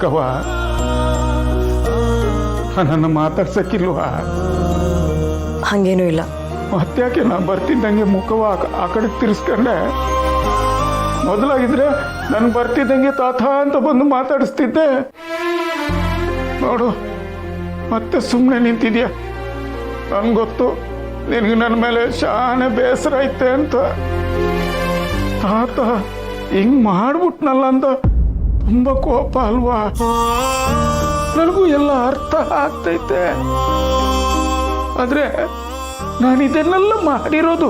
ಯಾಕವ್ವ ನನ್ನ ಮಾತಾಡ್ಸಕ್ಕಿಲ್ವಾ? ಹಂಗೇನೂ ಇಲ್ಲ. ಮತ್ತ್ಯಾಕೆ ನಾ ಬರ್ತಿದ್ದಂಗೆ ಮುಖವ ಆ ಕಡೆ ತಿರ್ಸ್ಕೊಂಡೆ? ಮೊದಲಾಗಿದ್ರೆ ನಾನು ಬರ್ತಿದ್ದಂಗೆ ತಾತ ಅಂತ ಬಂದು ಮಾತಾಡಿಸ್ತಿದ್ದೆ. ನೋಡು ಮತ್ತೆ ಸುಮ್ಮನೆ ನಿಂತಿದ್ಯಾ. ನನ್ಗೆ ಗೊತ್ತು ನಿನಗೆ ನನ್ನ ಮೇಲೆ ಶಾನೆ ಬೇಸರ ಐತೆ ಅಂತ. ತಾತ ಹಿಂಗ್ ಮಾಡ್ಬಿಟ್ನಲ್ಲ ಅಂತ ತುಂಬ ಕೋಪ ಅಲ್ವಾ? ನನಗೂ ಎಲ್ಲ ಅರ್ಥ ಆಗ್ತೈತೆ. ಆದ್ರೆ ನಾನು ಇದನ್ನೆಲ್ಲ ಮಾಡಿರೋದು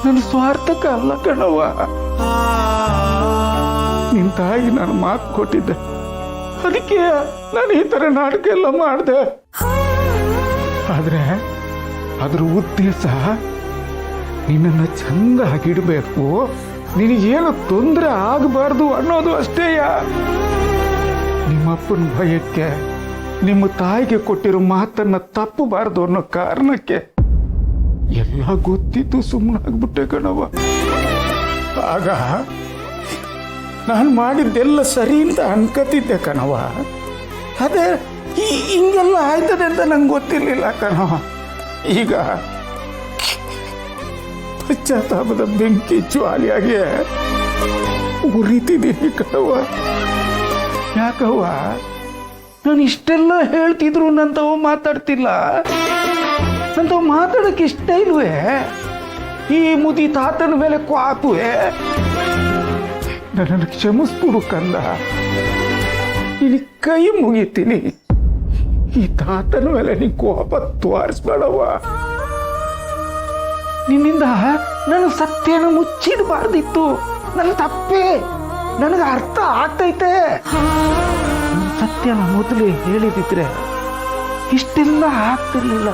ನನ್ನ ಸ್ವಾರ್ಥಕ್ಕೆ ಅಲ್ಲ ಕಣವ್ವ. ನಿನ್ ತಾಯಿ ನಾನು ಮಾತು ಕೊಟ್ಟಿದ್ದೆ, ಅದಕ್ಕೆ ನಾನು ಈ ಥರ ನಾಟಕ ಎಲ್ಲ ಮಾಡಿದೆ. ಆದ್ರೆ ಅದ್ರ ಉದ್ದೇಶ ನಿನ್ನನ್ನು ಚಂದಾಗಿಡಬೇಕು, ನಿನಗೇನು ತೊಂದರೆ ಆಗಬಾರ್ದು ಅನ್ನೋದು ಅಷ್ಟೇಯ. ನಿಮ್ಮಪ್ಪನ ಭಯಕ್ಕೆ ನಿಮ್ಮ ತಾಯಿಗೆ ಕೊಟ್ಟಿರೋ ಮಾತನ್ನ ತಪ್ಪಬಾರ್ದು ಅನ್ನೋ ಕಾರಣಕ್ಕೆ ಎಲ್ಲ ಗೊತ್ತಿದ್ದು ಸುಮ್ಮನಾಗ್ಬಿಟ್ಟೆ ಕಣವ್ವ. ಆಗ ನಾನು ಮಾಡಿದ್ದೆಲ್ಲ ಸರಿ ಅಂತ ಅನ್ಕತಿದ್ದೆ ಕಣವ್ವ. ಅದೇ ಹಿಂಗೆಲ್ಲ ಆಯ್ತದೆ ಅಂತ ನಂಗೆ ಗೊತ್ತಿರಲಿಲ್ಲ ಕಣವ್ವ. ಈಗ ಪಶ್ಚಾತ್ತಾಪದ ಬೆಂಕಿ ಜ್ವಾಲಿಯಾಗಿ ಉರಿತಿದ್ದೀನಿ ಕಣವ್ವ. ಯಾಕವ್ವ ನಾನು ಇಷ್ಟೆಲ್ಲ ಹೇಳ್ತಿದ್ರು ನಂತವ ಮಾತಾಡ್ತಿಲ್ಲ? ನಂತವ ಮಾತಾಡಕ್ಕೆ ಇಷ್ಟ ಇಲ್ವೇ? ಈ ಮುದಿ ತಾತನ ಮೇಲೆ ಕ್ವಾಪುವೆ. ನನ್ನನ್ನು ಕ್ಷಮಿಸ್ಬಿಡು ಕಂದ, ನಿನಗೆ ಕೈ ಮುಗಿತೀನಿ. ಈ ತಾತನ ಮೇಲೆ ನೀ ಕೋಪ ತೋರಿಸ್ಬೇಡವ್ವ. ನಿನ್ನಿಂದ ನಾನು ಸತ್ಯನ ಮುಚ್ಚಿಡಬಾರ್ದಿತ್ತು. ನನ್ನ ತಪ್ಪೇ, ನನಗೆ ಅರ್ಥ ಆಗ್ತೈತೆ. ಸತ್ಯನ ಮೊದಲೇ ಹೇಳಿದಿದ್ರೆ ಇಷ್ಟೆಲ್ಲ ಆಗ್ತಿರ್ಲಿಲ್ಲ.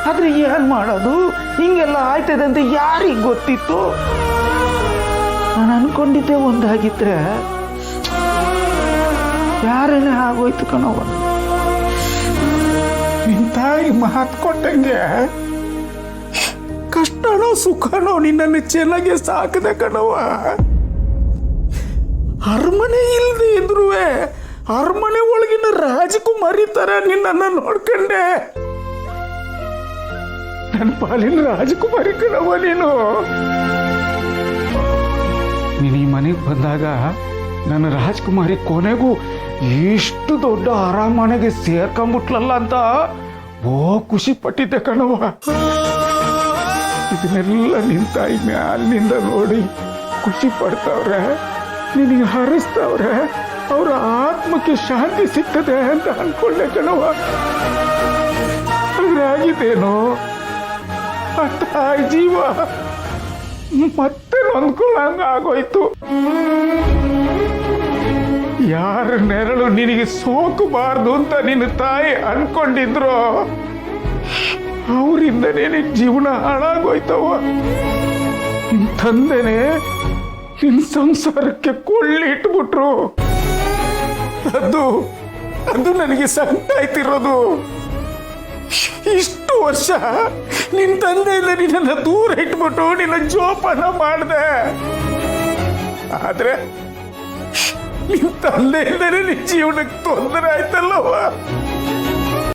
ಆದ್ರೆ ಏನ್ ಮಾಡೋದು, ಹಿಂಗೆಲ್ಲ ಆಯ್ತದೆ ಅಂತ ಯಾರಿಗೆ ಗೊತ್ತಿತ್ತು? ನಾನು ಅನ್ಕೊಂಡಿದ್ದೆ ಒಂದಾಗಿದ್ರೆ ಯಾರೇನೇ ಆಗೋಯ್ತು ಕಣವ್ವ. ನಿನ್ ತಾಯಿ ಮಾತು ಕೊಟ್ಟಂಗೆ ಕಷ್ಟನೋ ಸುಖನೋ ನಿನ್ನನ್ನು ಚೆನ್ನಾಗಿ ಸಾಕದೆ ಕಣವ್ವ. ಅರಮನೆ ಇಲ್ದೆ ಇದ್ರು ಅರಮನೆ ಒಳಗಿನ ರಾಜಕುಮಾರಿ ತರ ನಿನ್ನನ್ನು ನೋಡ್ಕೊಂಡೆ. ನನ್ನ ಪಾಲಿನ ರಾಜಕುಮಾರಿ ಕಣವ್ವ ನೀನು. ನೀನು ಈ ಮನೆಗೆ ಬಂದಾಗ ನನ್ನ ರಾಜಕುಮಾರಿ ಕೊನೆಗೂ ಇಷ್ಟು ದೊಡ್ಡ ಅರಮನೆಗೆ ಸೇರ್ಕೊಂಡ್ಬಿಟ್ಲಲ್ಲ ಅಂತ ಖುಷಿ ಪಟ್ಟಿದ್ದೆ ಕಣವ್ವ. ಇದನ್ನೆಲ್ಲ ನಿನ್ನ ತಾಯಿ ಮ್ಯಾಲಿನಿಂದ ನೋಡಿ ಖುಷಿ ಪಡ್ತಾವ್ರೆ, ನಿನಗೆ ಹರಿಸ್ತಾವ್ರೆ, ಅವರ ಆತ್ಮಕ್ಕೆ ಶಾಂತಿ ಸಿಗ್ತದೆ ಅಂತ ಅನ್ಕೊಂಡೆ ಕಣವ್ವ. ಆದ್ರೆ ಆಗಿದ್ದೇನೋ ಆ ತಾಯಿ ಜೀವ ಮತ್ತೆ ನೊಂದ್ಕೊಳ್ಳಂಗ ಆಗೋಯ್ತು. ಯಾರ ನೆರಳು ನಿನಗೆ ಸೋಕಬಾರ್ದು ಅಂತ ನಿನ್ನ ತಾಯಿ ಅನ್ಕೊಂಡಿದ್ರು ಅವರಿಂದನೇ ನಿನ್ ಜೀವನ ಹಾಳಾಗೋಯ್ತವ. ನಿನ್ ತಂದೆನೆ ನಿನ್ ಸಂಸಾರಕ್ಕೆ ಕೊಳ್ಳಿ ಇಟ್ಬಿಟ್ರು. ಅದು ನನಗೆ ಸಂಕಟ ಆಯ್ತಿರೋದು. ಇಷ್ಟು ವರ್ಷ ನಿನ್ ತಂದೆಯಿಂದ ನಿನ್ನ ದೂರ ಇಟ್ಬಿಟ್ಟು ನಿನ್ನ ಜೋಪಾನ ಮಾಡಿದೆ. ಆದ್ರೆ ನಿನ್ ತಂದೆಯಿಂದನೇ ನಿನ್ ಜೀವನಕ್ಕೆ ತೊಂದರೆ ಆಯ್ತಲ್ಲವ.